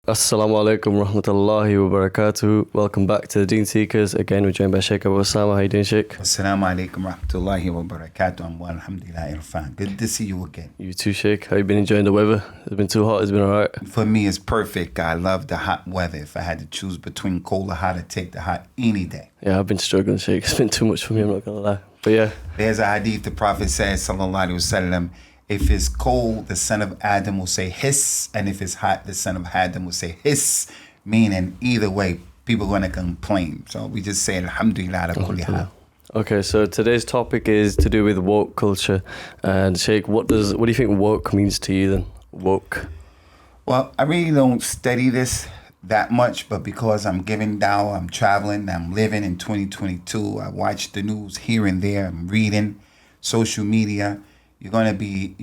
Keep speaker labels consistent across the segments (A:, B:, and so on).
A: Assalamu alaikum rahmatullahi wa barakatuh. Welcome back to the Deen Seekers. Again, we're joined by Sheikh Usamah. How you doing, Sheikh?
B: Assalamu alaikum rahmatullahi wa barakatuh. I'm well, alhamdulillah, Irfan. Good to see you again.
A: You too, Sheikh. How you been enjoying the weather? It's been too hot. It's been alright.
B: For me, it's perfect. I love the hot weather. If I had to choose between cold or hot, I'd take the hot any day.
A: Yeah, I've been struggling, Sheikh. It's been too much for me, I'm not going to lie. But yeah.
B: There's a hadith the Prophet says, sallallahu alaihi wasallam, if it's cold, the son of Adam will say hiss, and if it's hot, the son of Adam will say hiss, meaning either way, people are going to complain. So we just say, alhamdulillah, ala kulli hal.
A: Okay, so today's topic is to do with woke culture. And Sheikh, what do you think woke means to you then? Woke.
B: Well, I really don't study this that much, but because I'm giving dawah, I'm traveling, I'm living in 2022, I watch the news here and there, I'm reading social media. You're going to be,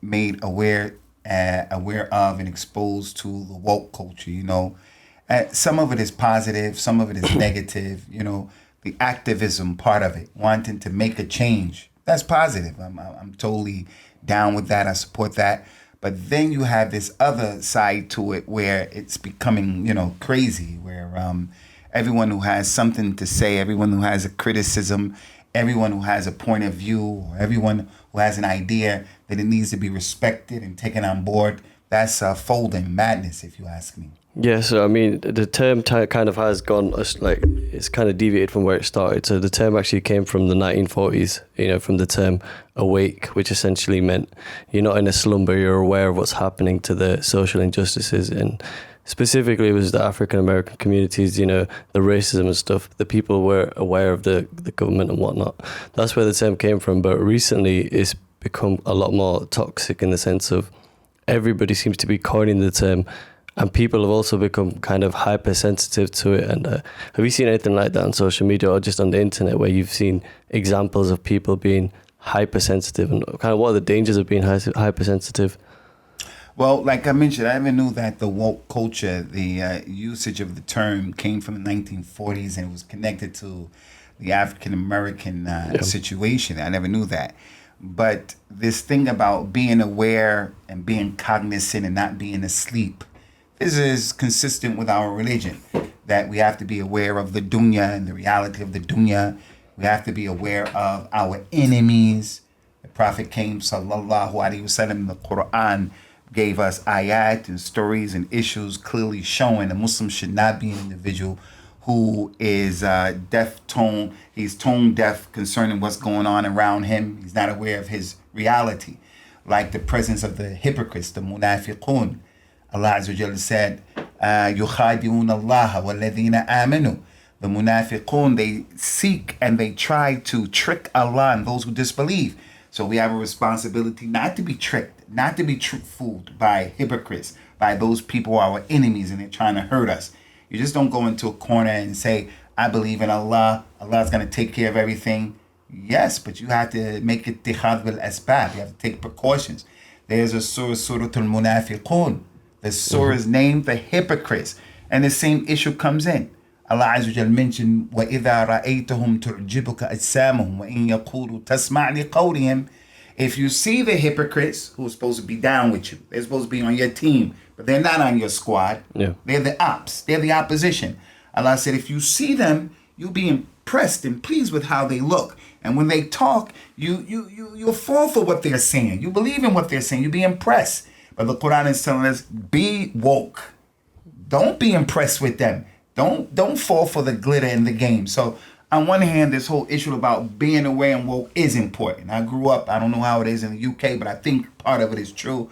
B: made aware of and exposed to the woke culture, Some of it is positive, some of it is negative, the activism part of it, wanting to make a change. That's positive. I'm totally down with that. I support that. But then you have this other side to it where it's becoming, crazy, where everyone who has something to say, everyone who has a criticism, everyone who has a point of view, or everyone who has an idea that it needs to be respected and taken on board, that's folding madness, if you ask me.
A: Yeah, so I mean, the term kind of has gone, it's kind of deviated from where it started. So the term actually came from the 1940s, from the term awake, which essentially meant you're not in a slumber, you're aware of what's happening to the social injustices. And specifically, it was the African American communities, the racism and stuff. The people were aware of the government and whatnot. That's where the term came from. But recently, it's become a lot more toxic in the sense of everybody seems to be coining the term. And people have also become kind of hypersensitive to it. And have you seen anything like that on social media or just on the internet where you've seen examples of people being hypersensitive and kind of what are the dangers of being hypersensitive?
B: Well, like I mentioned, I never knew that the woke culture, the usage of the term came from the 1940s and it was connected to the African American situation. I never knew that. But this thing about being aware and being cognizant and not being asleep, this is consistent with our religion, that we have to be aware of the dunya and the reality of the dunya. We have to be aware of our enemies. The Prophet came, sallallahu alaihi wasallam, in the Quran, gave us ayat and stories and issues clearly showing a Muslim should not be an individual who is he's tone deaf concerning what's going on around him. He's not aware of his reality, like the presence of the hypocrites, the munafiqun. Allah Azza wa Jalla said, يُخَادِعُونَ اللَّهَ وَالَّذِينَ آمَنُوا. The munafiqun, they seek and they try to trick Allah and those who disbelieve. So we have a responsibility not to be tricked, not to be fooled by hypocrites, by those people who are our enemies and they're trying to hurt us. You just don't go into a corner and say, I believe in Allah, Allah's going to take care of everything. Yes, but you have to make it ittihad bil asbab. You have to take precautions. There's a surah, Surah al-Munafiqun. The surah is named the hypocrites. And the same issue comes in. Allah Azza wa Jal mentioned, وَإِذَا رَأَيْتَهُمْ تُعْجِبُكَ أَجْسَامُهُم وَإِن يَقُولُوا تَسْمَعْ لِقَوْلِهِمْ. If you see the hypocrites who are supposed to be down with you, they're supposed to be on your team, but they're not on your squad. Yeah. They're the ops. They're the opposition. Allah said, if you see them, you'll be impressed and pleased with how they look. And when they talk, you'll fall for what they're saying. You believe in what they're saying. You'll be impressed. But the Quran is telling us, be woke. Don't be impressed with them. Don't fall for the glitter in the game. So on one hand, this whole issue about being aware and woke is important. I grew up, I don't know how it is in the UK, but I think part of it is true.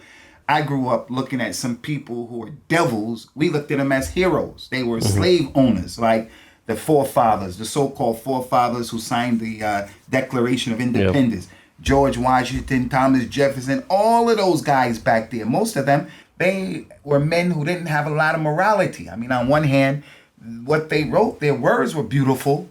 B: I grew up looking at some people who were devils. We looked at them as heroes. They were slave owners, like the forefathers, the so-called forefathers who signed the Declaration of Independence. Yep. George Washington, Thomas Jefferson, all of those guys back there, most of them, they were men who didn't have a lot of morality. I mean, on one hand, what they wrote, their words were beautiful.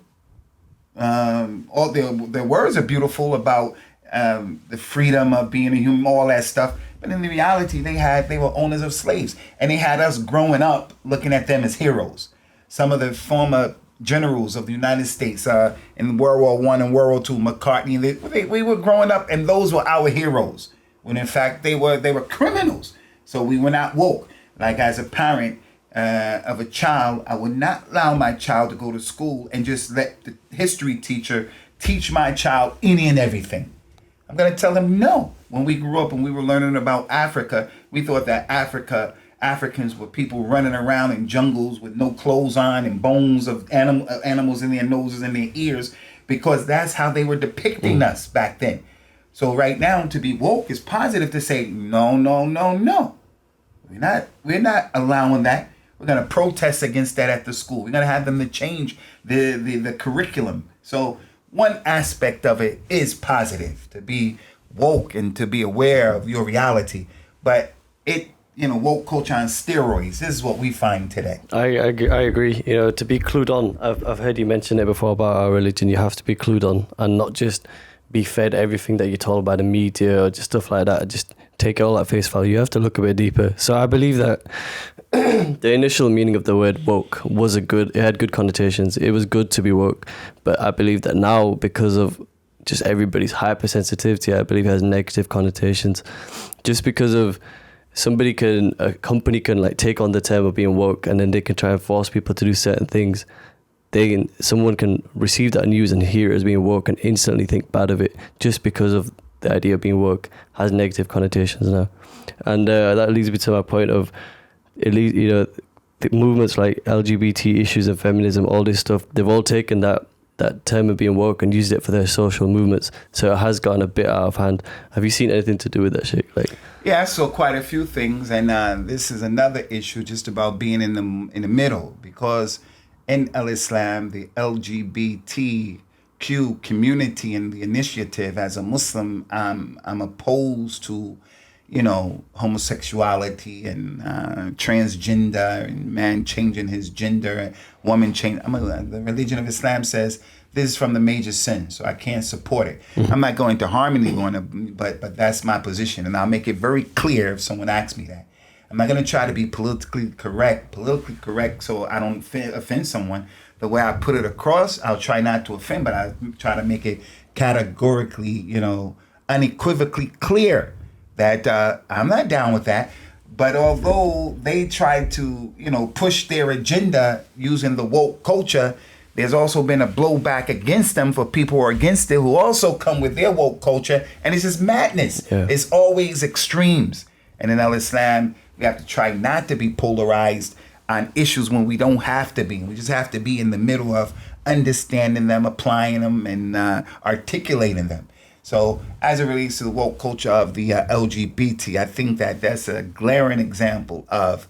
B: All their words are beautiful about the freedom of being a human, all that stuff. But in the reality, they were owners of slaves. And they had us growing up looking at them as heroes. Some of the former generals of the United States in World War I and World War II, McCartney, we were growing up and those were our heroes. When in fact they were criminals. So we were not woke. Like as a parent, of a child, I would not allow my child to go to school and just let the history teacher teach my child any and everything. I'm going to tell him no. When we grew up and we were learning about Africa, we thought that Africans were people running around in jungles with no clothes on and bones of animals in their noses and their ears, because that's how they were depicting us back then. So right now, to be woke is positive to say, no, no, no, no. We're not allowing that. We're going to protest against that at the school. We're going to have them to change the curriculum. So one aspect of it is positive, to be woke and to be aware of your reality. But woke culture on steroids, this is what we find today.
A: I agree. To be clued on, I've heard you mention it before about our religion. You have to be clued on and not just be fed everything that you're told by the media or just stuff like that. Just take it all at face value. You have to look a bit deeper. So I believe that the initial meaning of the word woke it had good connotations. It was good to be woke. But I believe that now, because of just everybody's hypersensitivity, I believe it has negative connotations. Just because of a company can like take on the term of being woke, and then they can try and force people to do certain things. Someone can receive that news and hear it as being woke and instantly think bad of it, just because of the idea of being woke has negative connotations now. And that leads me to my point of, the movements like LGBT issues and feminism, all this stuff, they've all taken that term of being woke and used it for their social movements. So it has gotten a bit out of hand. Have you seen anything to do with that, Sheikh?
B: Yeah, I saw quite a few things, and this is another issue just about being in the middle, because in Islam, the LGBTQ community and the initiative, as a Muslim, I'm opposed to, homosexuality and transgender and man changing his gender, woman change. The religion of Islam says this is from the major sins, so I can't support it. Mm-hmm. I'm not going to harm anyone, but that's my position, and I'll make it very clear if someone asks me that. I'm not going to try to be politically correct so I don't offend someone. The way I put it across, I'll try not to offend, but I try to make it categorically, unequivocally clear that I'm not down with that. But although they try to, push their agenda using the woke culture, there's also been a blowback against them for people who are against it, who also come with their woke culture. And it's just madness. Yeah. It's always extremes. And in Islam, we have to try not to be polarized on issues when we don't have to be. We just have to be in the middle of understanding them, applying them, and articulating them. So as it relates to the woke culture of the LGBT, I think that that's a glaring example of,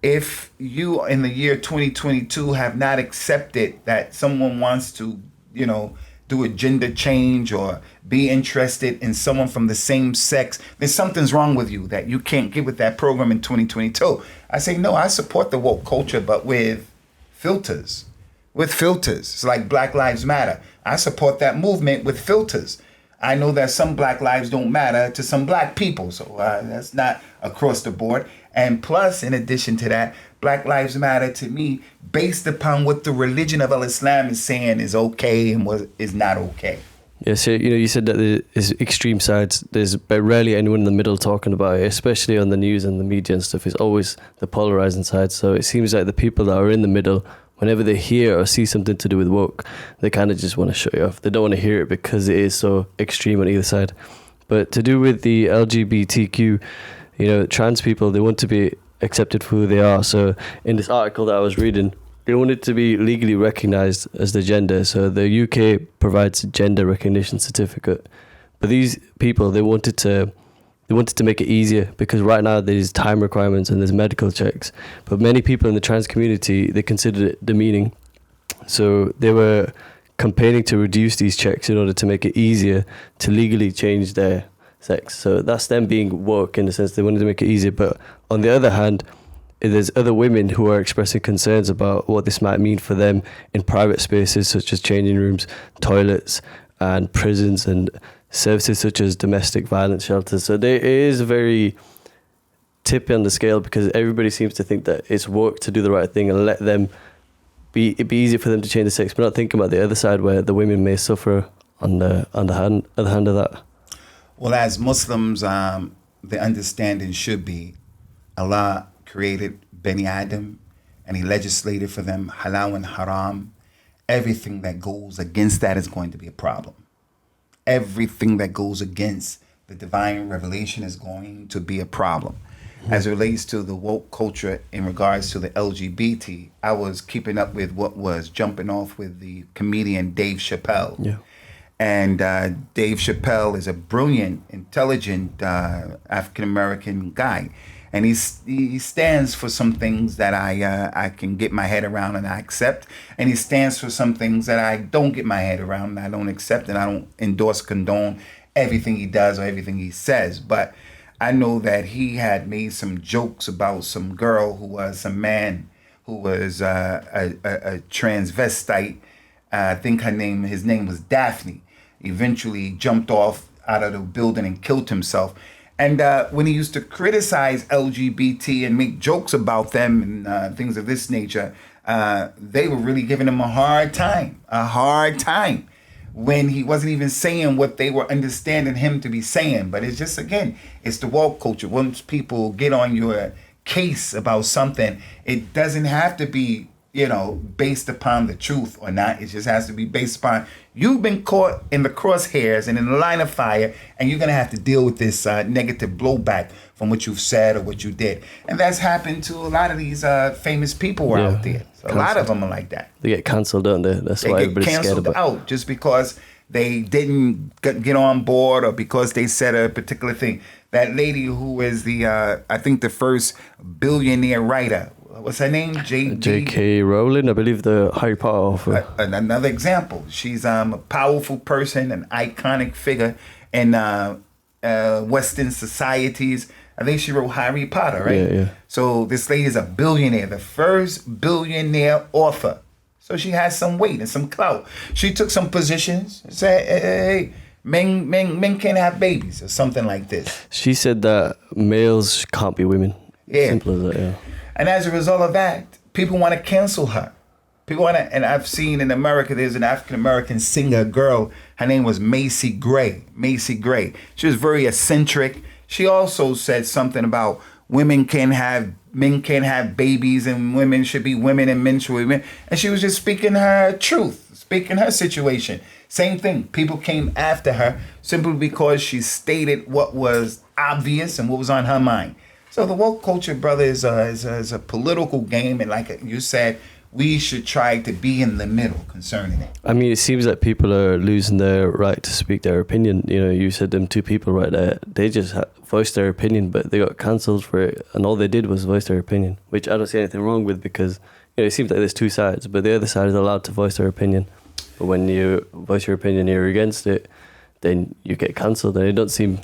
B: if you in the year 2022 have not accepted that someone wants to, do a gender change or be interested in someone from the same sex, then something's wrong with you, that you can't get with that program in 2022. I say, no, I support the woke culture, but with filters. It's like Black Lives Matter. I support that movement with filters. I know that some black lives don't matter to some black people, so that's not across the board. And plus, in addition to that, Black Lives Matter to me based upon what the religion of Islam is saying is okay and what is not okay.
A: Yeah, so you said that there's extreme sides. There's rarely anyone in the middle talking about it, especially on the news and the media and stuff. It's always the polarizing side. So it seems like the people that are in the middle, whenever they hear or see something to do with woke, they kind of just want to shut you off. They don't want to hear it because it is so extreme on either side. But to do with the LGBTQ, trans people, they want to be accepted for who they are. So in this article that I was reading, they want it to be legally recognised as the gender. So the UK provides a gender recognition certificate. But these people, they wanted to make it easier, because right now there's time requirements and there's medical checks. But many people in the trans community, they considered it demeaning. So they were campaigning to reduce these checks in order to make it easier to legally change their sex. So that's them being woke, in the sense they wanted to make it easier. But on the other hand, there's other women who are expressing concerns about what this might mean for them in private spaces such as changing rooms, toilets, and prisons, and services such as domestic violence shelters. So there is a very tippy on the scale, because everybody seems to think that it's woke to do the right thing and let them it'd be easier for them to change the sex, but not thinking about the other side where the women may suffer on the other hand of that.
B: Well, as Muslims, the understanding should be Allah created Bani Adam and he legislated for them halal and haram, everything that goes against that is going to be a problem. Everything that goes against the divine revelation is going to be a problem. As it relates to the woke culture in regards to the LGBT, I was keeping up with what was jumping off with the comedian Dave Chappelle.
A: Yeah.
B: And Dave Chappelle is a brilliant, intelligent African-American guy. And he stands for some things that I can get my head around and I accept. And he stands for some things that I don't get my head around and I don't accept, and I don't endorse, condone everything he does or everything he says. But I know that he had made some jokes about some girl who was a man who was a transvestite. I think his name was Daphne. Eventually jumped off out of the building and killed himself. And when he used to criticize LGBT and make jokes about them and things of this nature, they were really giving him a hard time when he wasn't even saying what they were understanding him to be saying. But it's just, again, it's the woke culture. Once people get on your case about something, it doesn't have to be, based upon the truth or not. It just has to be based upon you've been caught in the crosshairs and in the line of fire, and you're going to have to deal with this negative blowback from what you've said or what you did. And that's happened to a lot of these famous people out there. So a lot of them are like that.
A: They get cancelled, don't they? That's why everybody's scared
B: canceled
A: about
B: out just because they didn't get on board or because they said a particular thing. That lady who is I think the first billionaire writer, what's her name?
A: J.K. Rowling, I believe, the Harry Potter author.
B: Another example. She's a powerful person, an iconic figure in Western societies. I think she wrote Harry Potter, right?
A: Yeah.
B: So this lady is a billionaire, the first billionaire author. So she has some weight and some clout. She took some positions and said, hey, men can't have babies or something like this.
A: She said that males can't be women.
B: Yeah.
A: Simple as that, yeah.
B: And as a result of that, people want to cancel her. People want to, and I've seen in America, there's an African-American singer girl. Her name was Macy Gray. Macy Gray. She was very eccentric. She also said something about men can't have babies, and women should be women and men should be men. And she was just speaking her truth, speaking her situation. Same thing. People came after her simply because she stated what was obvious and what was on her mind. So the woke culture, brother, is a political game. And like you said, we should try to be in the middle concerning it.
A: I mean, it seems like people are losing their right to speak their opinion. You said them two people right there. They just voiced their opinion, but they got cancelled for it. And all they did was voice their opinion, which I don't see anything wrong with, because it seems like there's two sides, but the other side is allowed to voice their opinion. But when you voice your opinion, you're against it, then you get cancelled. And it don't seem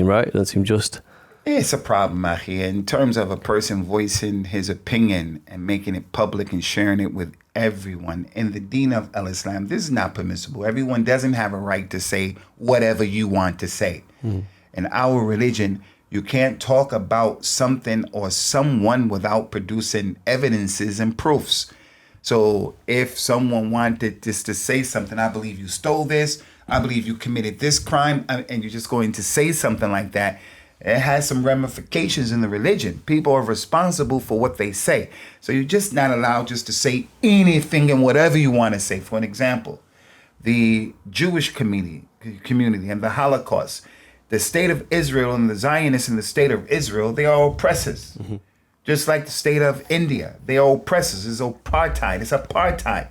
A: right. It don't seem just.
B: It's a problem out here in terms of a person voicing his opinion and making it public and sharing it with everyone. In the Deen of Islam, this is not permissible. Everyone doesn't have a right to say whatever you want to say. In our religion, you can't talk about something or someone without producing evidences and proofs. So if someone wanted just to say something, I believe you stole this, I believe you committed this crime, and you're just going to say something like that, it has some ramifications in the religion. People are responsible for what they say. So you're just not allowed just to say anything and whatever you want to say. For an example, the Jewish community and the Holocaust, the state of Israel and the Zionists in the state of Israel, they are oppressors. Mm-hmm. Just like the state of India, they are oppressors. It's apartheid. It's apartheid.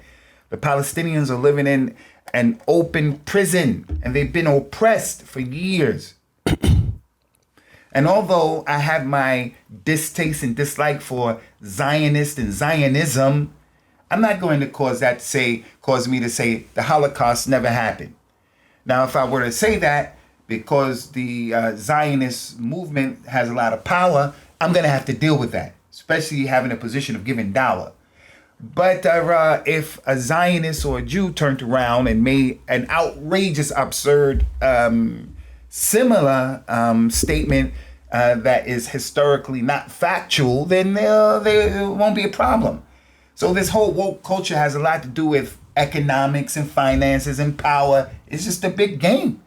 B: The Palestinians are living in an open prison, and they've been oppressed for years. And although I have my distaste and dislike for Zionists and Zionism, I'm not going to cause me to say the Holocaust never happened. Now, if I were to say that because the Zionist movement has a lot of power, I'm going to have to deal with that, especially having a position of giving dollar. But if a Zionist or a Jew turned around and made an outrageous, absurd similar statement that is historically not factual, then there won't be a problem. So this whole woke culture has a lot to do with economics and finances and power. It's just a big game.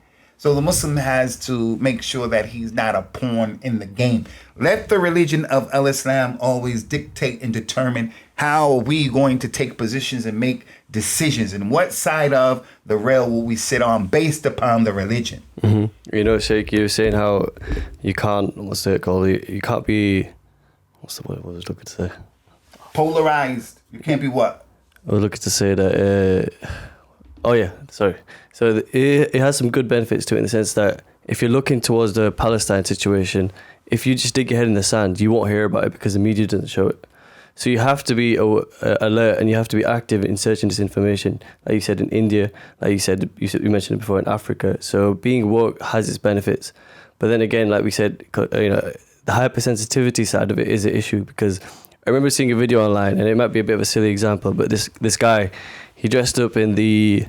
B: So the Muslim has to make sure that he's not a pawn in the game. Let the religion of Islam always dictate and determine how are we going to take positions and make decisions, and what side of the rail will we sit on based upon the religion.
A: You know, Sheikh, you were saying how you can't, what's it called? You can't be, what's the word I was looking to say?
B: Polarized. You can't be what?
A: I was looking to say that, oh yeah, sorry. So it has some good benefits to it in the sense that if you're looking towards the Palestine situation, if you just dig your head in the sand, you won't hear about it because the media doesn't show it. So you have to be alert, and you have to be active in searching this information. Like you said, in India, like you mentioned it before, in Africa. So being woke has its benefits. But then again, like we said, you know, the hypersensitivity side of it is an issue, because I remember seeing a video online, and it might be a bit of a silly example, but this guy, he dressed up in the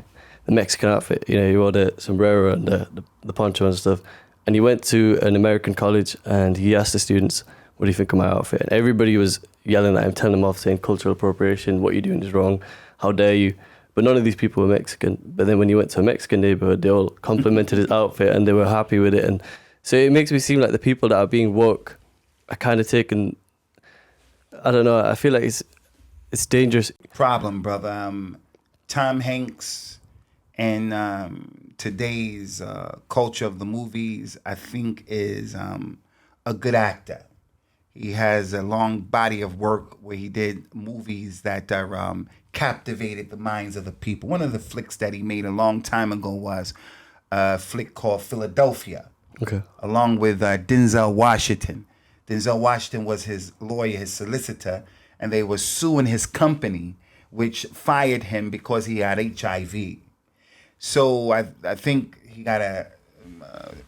A: Mexican outfit. You know, he wore the sombrero and the poncho and stuff. And he went to an American college, and he asked the students, "What do you think of my outfit?" And everybody was yelling at him, telling him off, saying cultural appropriation, what you're doing is wrong, how dare you. But none of these people were Mexican. But then when he went to a Mexican neighborhood, they all complimented his outfit and they were happy with it. And so it makes me seem like the people that are being woke are kind of taking, I don't know, I feel like it's dangerous.
B: Problem, brother. Tom Hanks and today's culture of the movies, I think, is a good actor. He has a long body of work where he did movies that are captivated the minds of the people. One of the flicks that he made a long time ago was a flick called Philadelphia,
A: Okay.
B: along with Denzel Washington. Denzel Washington was his lawyer, his solicitor, and they were suing his company, which fired him because he had HIV. So I think he got a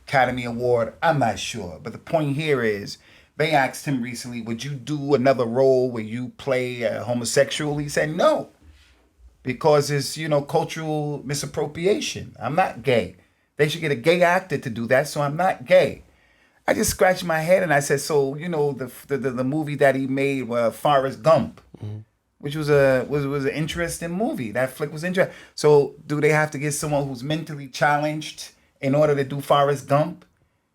B: Academy Award. I'm not sure. But the point here is, they asked him recently, would you do another role where you play a homosexual? He said no, because it's, you know, cultural misappropriation. I'm not gay. They should get a gay actor to do that, so I'm not gay. I just scratched my head and I said, so, you know, the movie that he made, Forrest Gump, which was an interesting movie. That flick was interesting. So do they have to get someone who's mentally challenged in order to do Forrest Gump?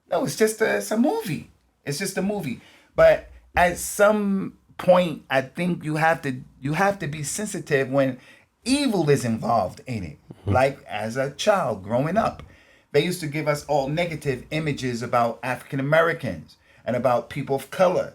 B: No, it's just it's a movie. It's just a movie. But at some point, I think you have to be sensitive when evil is involved in it. Like as a child growing up, they used to give us all negative images about African Americans and about people of color.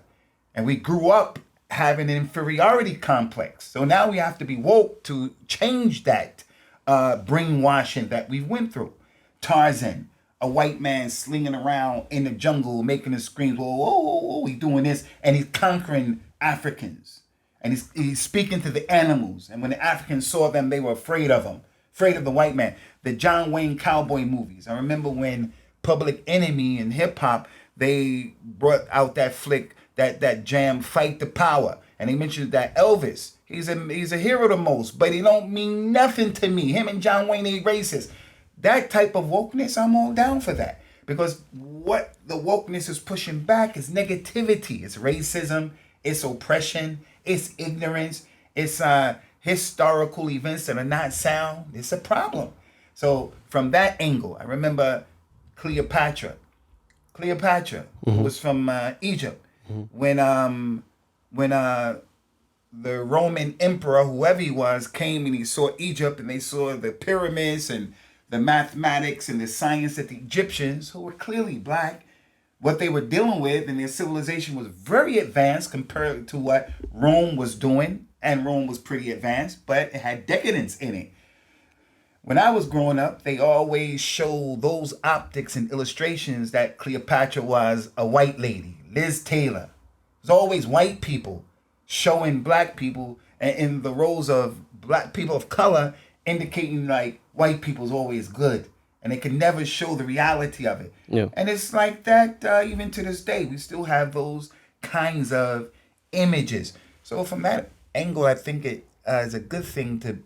B: And we grew up having an inferiority complex. So now we have to be woke to change that brainwashing that we went through. Tarzan, a white man slinging around in the jungle, making the screams, whoa, whoa, whoa, whoa, he's doing this, and he's conquering Africans. And he's speaking to the animals. And when the Africans saw them, they were afraid of him, afraid of the white man. The John Wayne cowboy movies. I remember when Public Enemy and hip hop, they brought out that flick, that jam, Fight the Power. And they mentioned that Elvis, he's a hero the most, but he don't mean nothing to me. Him and John Wayne, they racist. That type of wokeness, I'm all down for that. Because what the wokeness is pushing back is negativity. It's racism, it's oppression, it's ignorance, it's historical events that are not sound. It's a problem. So from that angle, I remember Cleopatra, who was from Egypt, when the Roman emperor, whoever he was, came and he saw Egypt, and they saw the pyramids and the mathematics and the science that the Egyptians, who were clearly black, what they were dealing with, and their civilization was very advanced compared to what Rome was doing. And Rome was pretty advanced, but it had decadence in it. When I was growing up, they always showed those optics and illustrations that Cleopatra was a white lady. Liz Taylor. It was always white people showing black people in the roles of black people of color, indicating like white people's always good. And they can never show the reality of it.
A: Yeah.
B: And it's like that even to this day. We still have those kinds of images. So from that angle, I think it is a good thing to,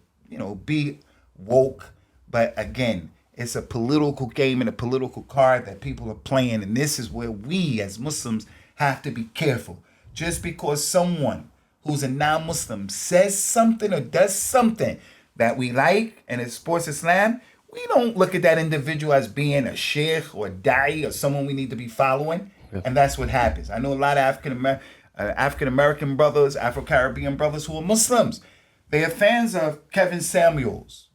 B: be woke. But again, it's a political game and a political card that people are playing. And this is where we as Muslims have to be careful. Just because someone who's a non-Muslim says something or does something that we like and it supports Islam, we don't look at that individual as being a sheikh or da'i or someone we need to be following.
A: Yeah.
B: And that's what happens. I know a lot of African American brothers, Afro Caribbean brothers who are Muslims. They are fans of Kevin Samuels.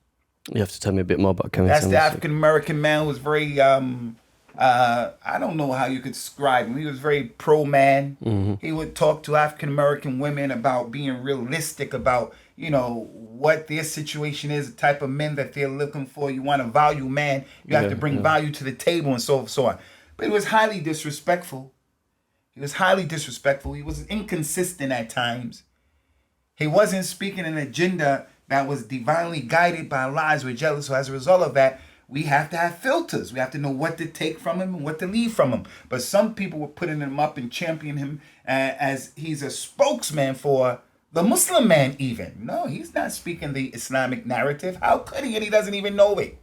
A: You have to tell me a bit more about Kevin
B: That's
A: Samuels.
B: the African American man who was very I don't know how you could describe him. He was very pro-man.
A: Mm-hmm.
B: He would talk to African American women about being realistic about, what their situation is, the type of men that they're looking for. You want to value man, you have to bring value to the table and so on. But he was highly disrespectful. He was inconsistent at times. He wasn't speaking an agenda that was divinely guided by lies with jealous. So as a result of that, we have to have filters. We have to know what to take from him and what to leave from him. But some people were putting him up and championing him as he's a spokesman for the Muslim man even. No, he's not speaking the Islamic narrative. How could he? And he doesn't even know it.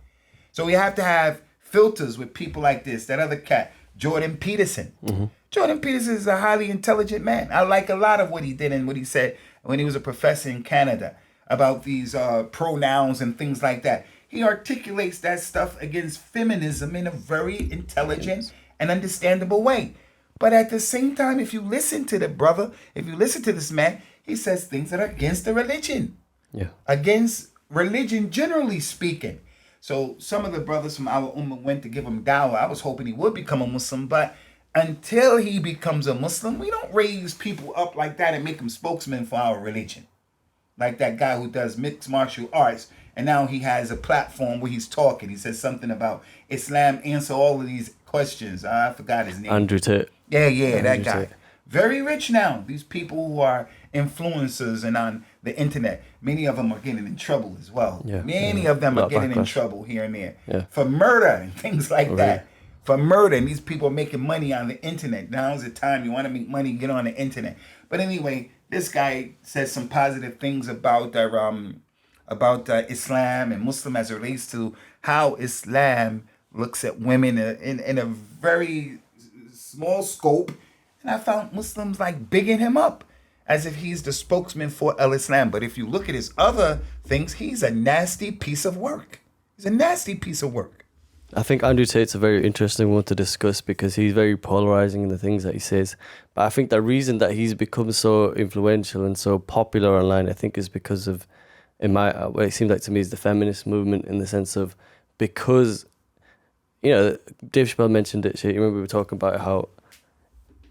B: So we have to have filters with people like this. That other cat, Jordan Peterson. Mm-hmm. Jordan Peterson is a highly intelligent man. I like a lot of what he did and what he said when he was a professor in Canada about these pronouns and things like that. He articulates that stuff against feminism in a very intelligent and understandable way. But at the same time, if you listen to the brother, if you listen to this man, he says things that are against the religion. Yeah. Against religion, generally speaking. So some of the brothers from our ummah went to give him dawah. I was hoping he would become a Muslim, but until he becomes a Muslim, we don't raise people up like that and make them spokesmen for our religion. Like that guy who does mixed martial arts, and now he has a platform where he's talking. He says something about Islam, answer all of these questions. I forgot his name.
A: Andrew Tate.
B: Yeah, that guy. Very rich now. These people who are influencers and on the internet, many of them are getting in trouble as well. Yeah, many of them are getting in trouble here and there for murder and things like that. For murder, and these people are making money on the internet. Now's the time you want to make money, get on the internet. But anyway, this guy says some positive things about Islam and Muslim as it relates to how Islam looks at women in a very small scope. And I found Muslims like bigging him up as if he's the spokesman for Islam. But if you look at his other things, he's a nasty piece of work.
A: I think Andrew Tate's a very interesting one to discuss because he's very polarizing in the things that he says. But I think the reason that he's become so influential and so popular online, I think, is because of, what it seems like to me is the feminist movement, in the sense of, because, Dave Chappelle mentioned it, Sheikh, you remember we were talking about how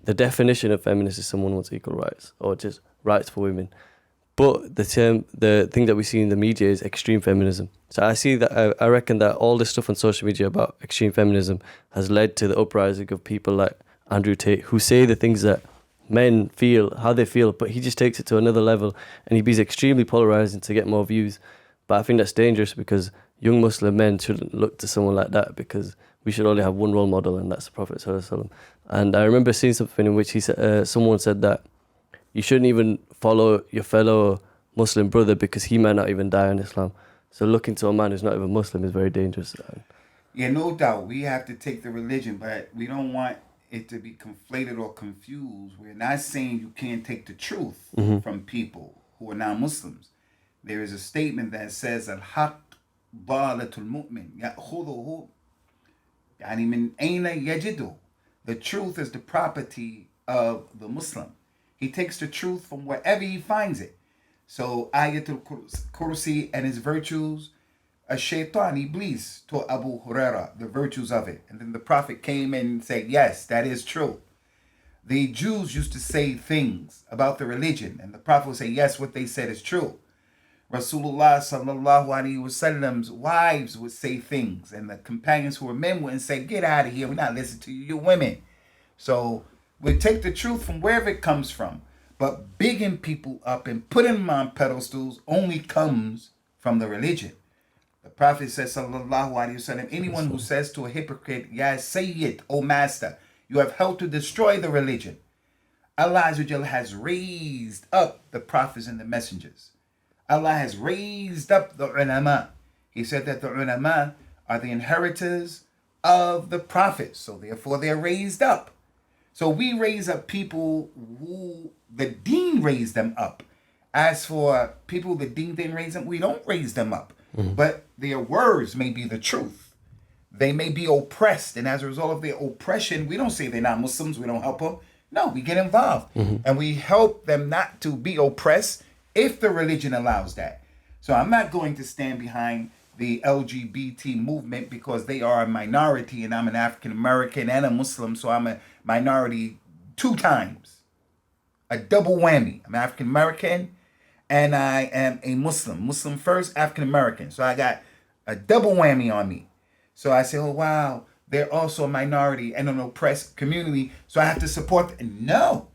A: the definition of feminist is someone who wants equal rights or just rights for women. But the thing that we see in the media is extreme feminism. So I reckon that all this stuff on social media about extreme feminism has led to the uprising of people like Andrew Tate, who say the things that men feel, how they feel, but he just takes it to another level and he be extremely polarizing to get more views. But I think that's dangerous because young Muslim men shouldn't look to someone like that, because we should only have one role model, and that's the Prophet ﷺ. And I remember seeing something in which he said, someone said that you shouldn't even follow your fellow Muslim brother because he might not even die in Islam. So looking to a man who's not even Muslim is very dangerous.
B: Yeah, no doubt. We have to take the religion, but we don't want it to be conflated or confused. We're not saying you can't take the truth from people who are non-Muslims. There is a statement that says, Al-Haq Balatul Mu'min Ya'khuduhu Yani min ayna yajidu. The truth is the property of the Muslim. He takes the truth from wherever he finds it. So Ayatul Kursi and his virtues, Shaitan, Iblis, taught Abu Huraira the virtues of it. And then the Prophet came and said, yes, that is true. The Jews used to say things about the religion, and the Prophet would say, yes, what they said is true. Rasulullah sallallahu alaihi wasallam's wives would say things, and the companions who were men wouldn't say, get out of here, we're not listening to you, you're women. So we take the truth from wherever it comes from, but bigging people up and putting them on pedestals only comes from the religion. The Prophet says, sallallahu alaihi wasallam, anyone who says to a hypocrite, Ya Sayyid, O Master, you have helped to destroy the religion. Allah Azza wa Jalla has raised up the prophets and the messengers. Allah has raised up the ulama. He said that the ulama are the inheritors of the prophets. So therefore they're raised up. So we raise up people who the Deen raised them up. As for people the Deen didn't raise them, we don't raise them up. but their words may be the truth. They may be oppressed, and as a result of their oppression, we don't say they're not Muslims, we don't help them. No, we get involved, and we help them not to be oppressed if the religion allows that. So I'm not going to stand behind the LGBT movement because they are a minority, and I'm an African American and a Muslim, so I'm a minority 2 times. A double whammy. I'm African American and I am a Muslim. Muslim first, African American. So I got a double whammy on me. So I say, oh, wow, they're also a minority and an oppressed community, so I have to support them. No,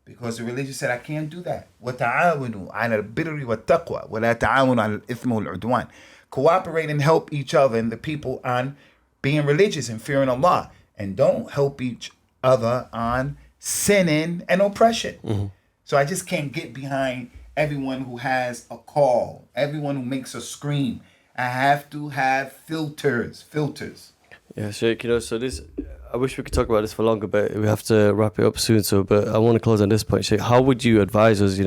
B: because the religion said I can't do that. وَتَعَاوَنُوا عَلَى الْبِرِّ وَالتَّقْوَى وَلَا تَعَاوَنُوا عَلَى الْإِثْمِ وَالْعُدْوَانِ. Cooperate and help each other and the people on being religious and fearing Allah. And don't help each other on sinning and oppression. So I just can't get behind everyone who has a call, everyone who makes a scream. I have to have filters.
A: Yeah, Sheikh, so this, I wish we could talk about this for longer, but we have to wrap it up soon. So, but I want to close on this point, Sheikh. How would you advise us,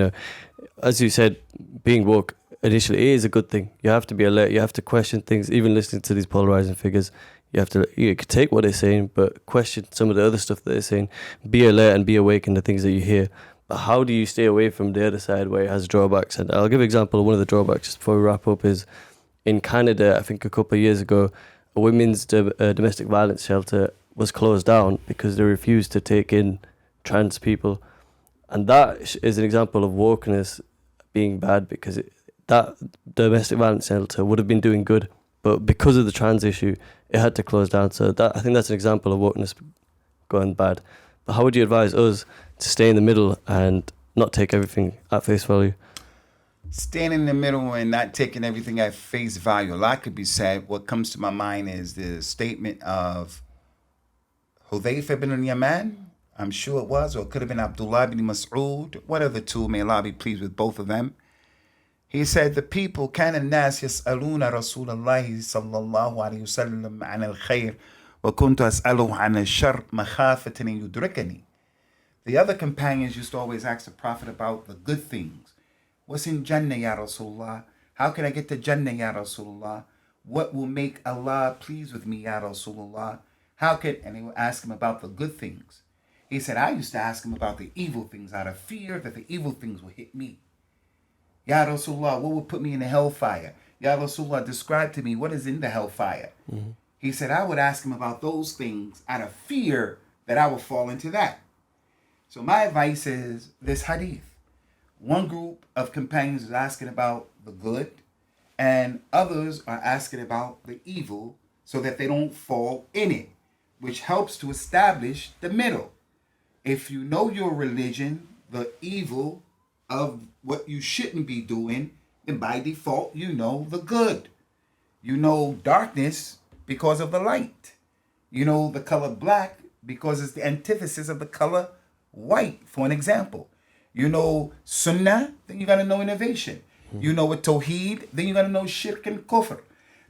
A: as you said, being woke initially is a good thing. You have to be alert. You have to question things, even listening to these polarizing figures. You could take what they're saying, but question some of the other stuff that they're saying. Be alert and be awake in the things that you hear. But how do you stay away from the other side where it has drawbacks? And I'll give an example of one of the drawbacks just before we wrap up is in Canada, I think a couple of years ago, a women's domestic violence shelter was closed down because they refused to take in trans people. And that is an example of wokeness being bad, because that domestic violence shelter would have been doing good, but because of the trans issue, it had to close down. So I think that's an example of wokeness going bad. But how would you advise us to stay in the middle and not take everything at face value?
B: Staying in the middle and not taking everything at face value. A lot could be said. What comes to my mind is the statement of Hudayfa ibn al-Yaman. I'm sure it was, or it could have been Abdullah ibn Mas'ud. One of the two, may Allah be pleased with both of them. He said, the people, كان الناس يسألون رسول الله صلى الله عليه وسلم عن الخير وكنت أسأله عن الشر مخافة أن يدركني. The other companions used to always ask the Prophet about the good things. What's in Jannah, Ya Rasulullah? How can I get to Jannah, Ya Rasulullah? What will make Allah pleased with me, Ya Rasulullah? And they would ask him about the good things. He said, I used to ask him about the evil things out of fear that the evil things would hit me. Ya Rasulullah, what would put me in the hellfire? Ya Rasulullah, describe to me what is in the hellfire. He said, I would ask him about those things out of fear that I would fall into that. So my advice is this hadith. One group of companions is asking about the good, and others are asking about the evil so that they don't fall in it, which helps to establish the middle. If you know your religion, the evil of what you shouldn't be doing, then by default, you know the good. You know darkness because of the light. You know the color black because it's the antithesis of the color white, for an example. You know sunnah, then you got to know innovation. You know what tawheed, then you got to know shirk and kufr.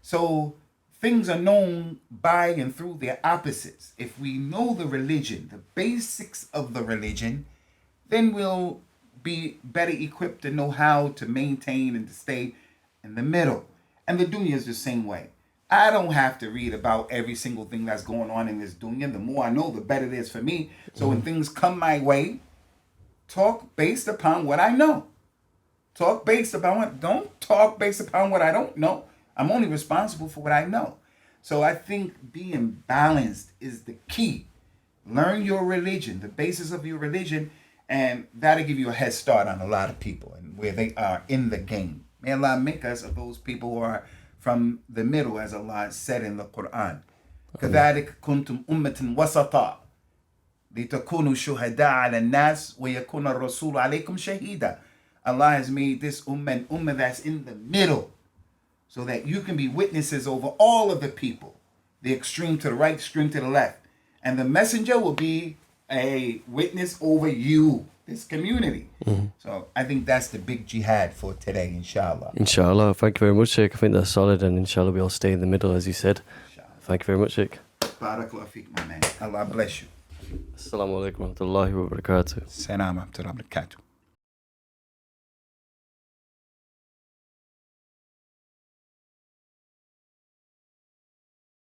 B: So things are known by and through their opposites. If we know the religion, the basics of the religion, then we'll be better equipped to know how to maintain and to stay in the middle. And the dunya is the same way. I don't have to read about every single thing that's going on in this dunya. The more I know, the better it is for me. So when things come my way, talk based upon what I know. Don't talk based upon what I don't know. I'm only responsible for what I know. So I think being balanced is the key. Learn your religion, the basis of your religion, and that'll give you a head start on a lot of people and where they are in the game. May Allah make us of those people who are from the middle, as Allah said in the Quran. كَذَلِكَ كُنْتُمْ أُمَّةً وَسَطًا لِتَكُونُوا شُهَدَاءَ عَلَى النَّاسِ وَيَكُونَ الرَّسُولُ عَلَيْكُمْ شَهِيدًا. Allah has made this ummah that's in the middle, so that you can be witnesses over all of the people, the extreme to the right, extreme to the left. And the messenger will be a witness over you, this community. So I think that's the big jihad for today, inshallah.
A: Inshallah. Thank you very much, Sheikh. I think that's solid, and inshallah we all stay in the middle, as you said. Inshallah. Thank you very much, Sheikh.
B: Barakallahu feek, my man. Allah bless you.
A: Assalamu alaikum wa rahmatullahi wa barakatuh.
B: Salam wa rahmatullahi wa barakatuh.